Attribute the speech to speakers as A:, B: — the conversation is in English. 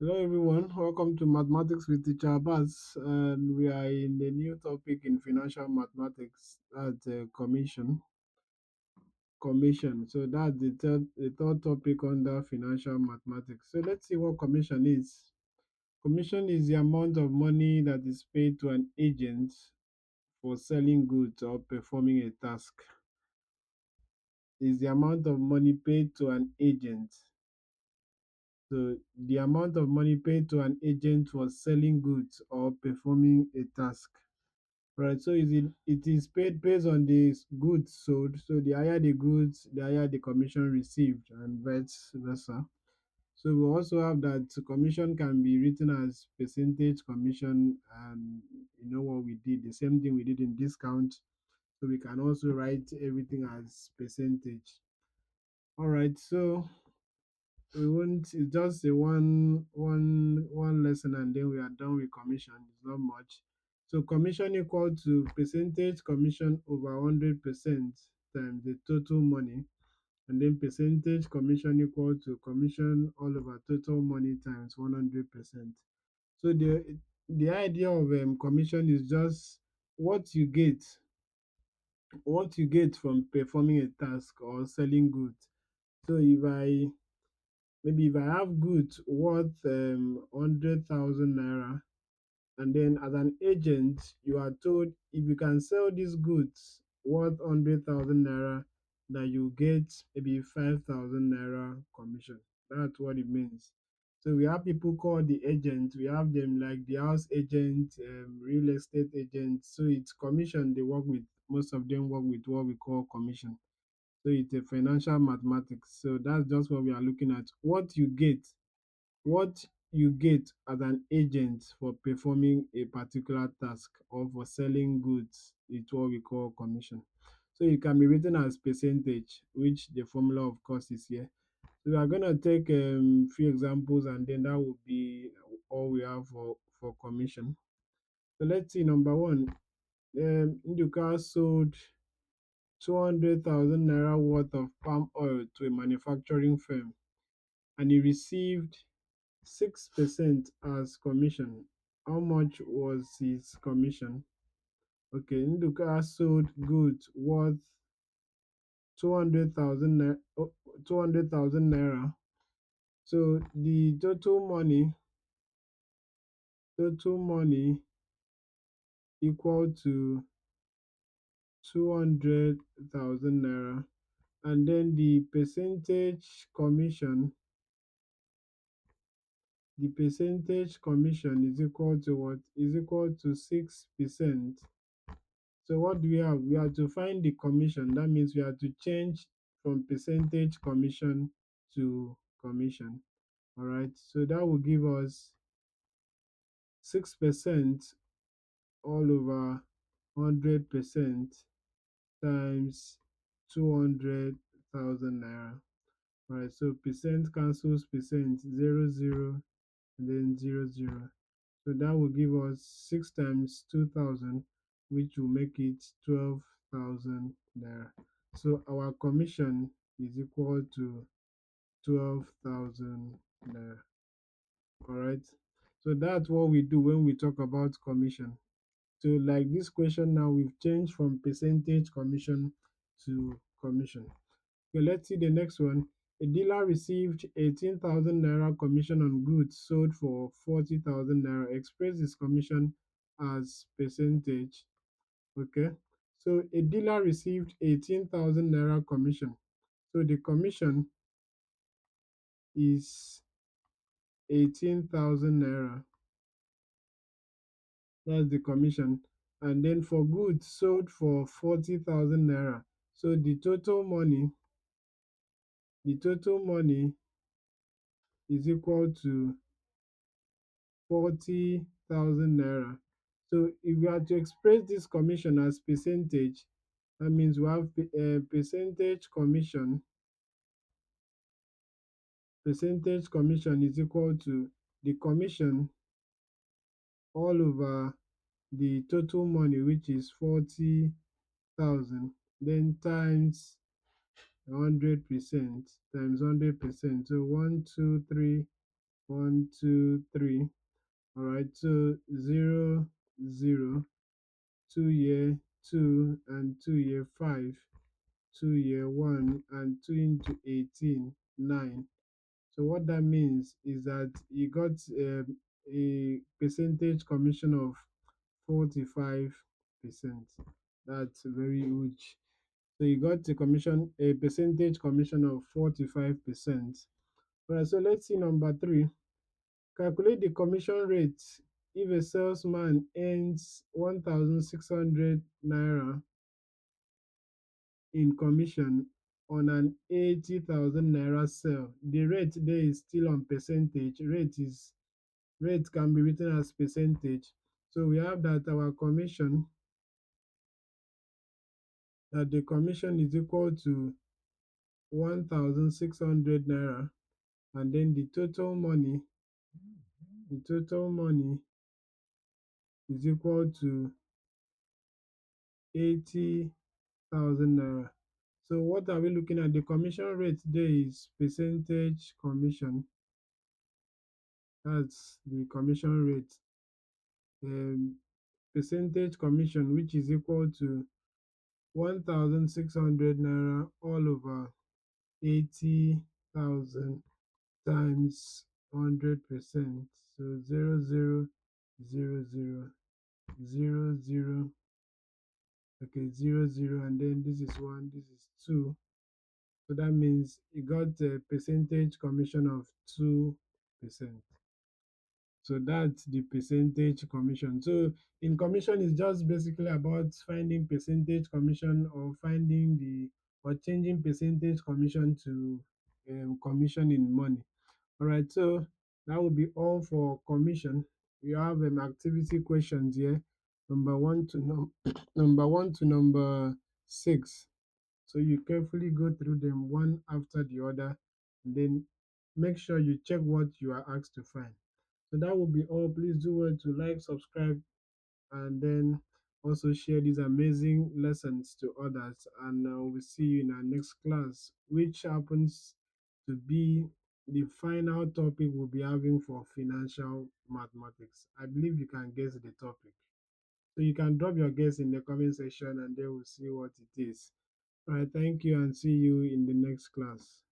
A: Hello everyone, welcome to Mathematics with Teacher Abbas, and we are in the new topic in financial mathematics at commission. So that's the third topic under financial mathematics. So let's see what commission is. Commission is the amount of money that is paid to an agent for selling goods or performing a task. Is the amount of money paid to an agent. So the amount of money paid to an agent for selling goods or performing a task. Right, so it is paid based on the goods sold. So the higher the goods, the higher the commission received, and vice versa. So we also have that commission can be written as percentage commission, and you know what we did, the same thing we did in discount. So we can also write everything as percentage. All right, so we won't. It's just a one lesson, and then we are done with commission. It's not much. So commission equal to percentage commission over 100% times the total money, and then percentage commission equal to commission all over total money times 100%. So the idea of commission is just what you get, what you get from performing a task or selling goods. So if I have goods worth 100,000 naira, and then as an agent, you are told if you can sell these goods worth 100,000 naira, that you get maybe 5,000 naira commission. That's what it means. So we have people called the agent. We have them like the house agent, real estate agent. So it's commission they work with. Most of them work with what we call commission. So it's a financial mathematics. So that's just what we are looking at. What you get as an agent for performing a particular task or for selling goods is what we call commission. So it can be written as percentage, which the formula of course is here. So we are gonna take few examples, and then that will be all we have for commission. So let's see number one. Nduka sold 200,000 naira worth of palm oil to a manufacturing firm, and he received 6% as commission. How much was his commission? Okay, Nduka sold goods worth 200,000 naira, 200,000 naira. So the total money equal to 200,000 naira, and then the percentage commission is equal to what? Is equal to 6%. So what do we have? We have to find the commission. That means we have to change from percentage commission to commission. All right. So that will give us 6% all over 100% times 200,000 naira. All right. So percent cancels percent, 0 0, and then 0 0. So that will give us 6 times 2,000, which will make it 12,000 naira. So our commission is equal to 12,000 naira. All right. So that's what we do when we talk about commission. So like this question now, we've changed from percentage commission to commission. Okay, let's see the next one. A dealer received 18,000 naira commission on goods sold for 40,000 naira. Express his commission as percentage. Okay, so a dealer received 18,000 naira commission. So the commission is 18,000 naira. That's the commission. And then for goods sold for 40,000 naira. So the total money is equal to 40,000 naira. So if we are to express this commission as percentage, that means we have percentage commission. Percentage commission is equal to the commission all over the total money, which is 40,000, then times 100%, times 100%. So 1, 2, 3, One, two, three. All right. So zero, zero, 2 year, two, and 2 year, five, 2 year, one, and two into 18, 9. So what that means is that you got a percentage commission of 45%. That's very huge. So you got a percentage commission of 45%. Right, so let's see number three. Calculate the commission rate if a salesman earns 1,600 naira in commission on an 80,000 naira sale. The rate there is still on percentage. Rate can be written as percentage. So we have that the commission is equal to 1,600 naira, and then the total money is equal to 80,000 naira. So what are we looking at? The commission rate there is percentage commission. That's the commission rate. Um, Percentage commission, which is equal to 1,600 naira all over 80,000 times 100%. So 0, 0, 0, 0, 0, 0, okay, 0, 0, and then this is 1, this is 2. So that means you got a percentage commission of 2%. So that's the percentage commission. So in commission is just basically about finding percentage commission, or changing percentage commission to commission in money. All right, so that will be all for commission. We have activity questions here, number one to number one to number six. So you carefully go through them one after the other, and then make sure you check what you are asked to find. So that will be all. Please do well to like, subscribe, and then also share these amazing lessons to others. And we'll see you in our next class, which happens to be the final topic we'll be having for financial mathematics. I believe you can guess the topic. So you can drop your guess in the comment section, and then we'll see what it is. All right, thank you, and see you in the next class.